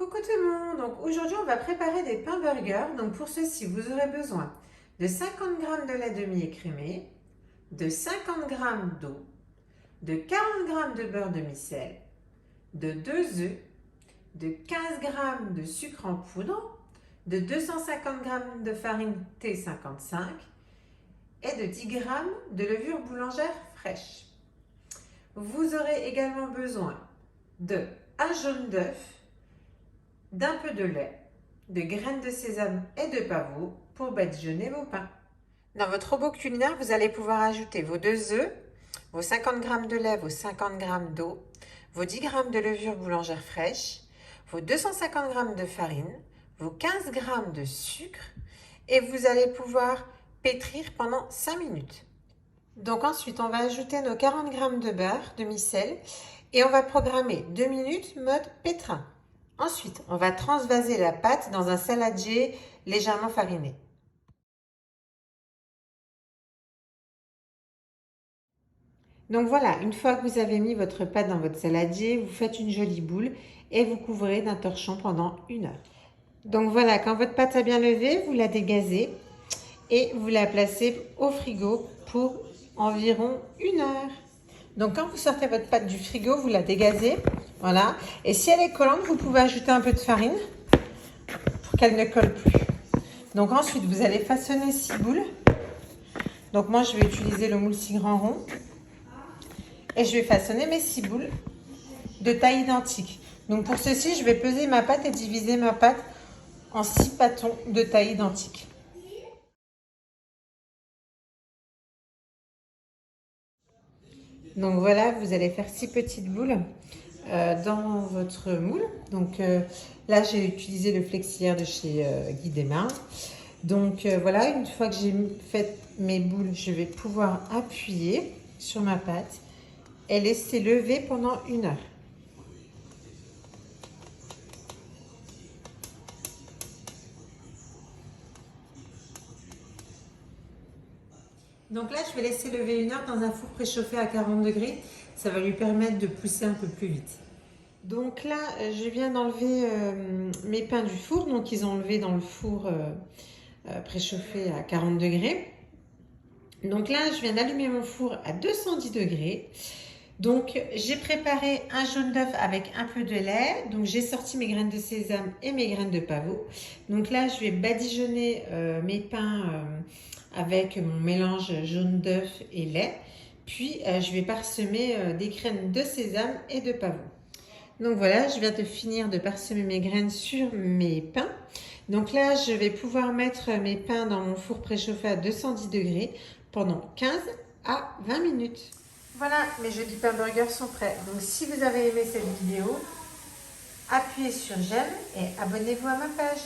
Coucou tout le monde, donc aujourd'hui on va préparer des pains burgers. Donc pour ceci vous aurez besoin de 50 g de lait demi-écrémé, de 50 g d'eau, de 40 g de beurre demi-sel, de 2 œufs, de 15 g de sucre en poudre, de 250 g de farine T55 et de 10 g de levure boulangère fraîche. Vous aurez également besoin de un jaune d'œuf, d'un peu de lait, de graines de sésame et de pavot pour badigeonner vos pains. Dans votre robot culinaire, vous allez pouvoir ajouter vos 2 œufs, vos 50 g de lait, vos 50 g d'eau, vos 10 g de levure boulangère fraîche, vos 250 g de farine, vos 15 g de sucre et vous allez pouvoir pétrir pendant 5 minutes. Donc ensuite, on va ajouter nos 40 g de beurre demi-sel et on va programmer 2 minutes mode pétrin. Ensuite, on va transvaser la pâte dans un saladier légèrement fariné. Donc voilà, une fois que vous avez mis votre pâte dans votre saladier, vous faites une jolie boule et vous couvrez d'un torchon pendant 1 heure. Donc voilà, quand votre pâte a bien levé, vous la dégazez et vous la placez au frigo pour environ 1 heure. Donc quand vous sortez votre pâte du frigo, vous la dégazez, voilà. Et si elle est collante, vous pouvez ajouter un peu de farine pour qu'elle ne colle plus. Donc ensuite, vous allez façonner 6 boules. Donc moi, je vais utiliser le moule 6 grands rond. Et je vais façonner mes 6 boules de taille identique. Donc pour ceci, je vais peser ma pâte et diviser ma pâte en 6 pâtons de taille identique. Donc voilà, vous allez faire 6 petites boules dans votre moule. Donc là, j'ai utilisé le flexiaire de chez Guy Desmarres. Donc voilà, une fois que j'ai fait mes boules, je vais pouvoir appuyer sur ma pâte et laisser lever pendant 1 heure. Donc là, je vais laisser lever 1 heure dans un four préchauffé à 40 degrés. Ça va lui permettre de pousser un peu plus vite. Donc là, je viens d'enlever mes pains du four. Donc ils ont enlevé dans le four préchauffé à 40 degrés. Donc là, je viens d'allumer mon four à 210 degrés. Donc j'ai préparé un jaune d'œuf avec un peu de lait. Donc j'ai sorti mes graines de sésame et mes graines de pavot. Donc là, je vais badigeonner mes pains avec mon mélange jaune d'œuf et lait. Puis je vais parsemer des graines de sésame et de pavot. Donc voilà, je viens de finir de parsemer mes graines sur mes pains. Donc là, je vais pouvoir mettre mes pains dans mon four préchauffé à 210 degrés pendant 15 à 20 minutes. Voilà, mes jolis pains burgers sont prêts. Donc si vous avez aimé cette vidéo, appuyez sur j'aime et abonnez-vous à ma page.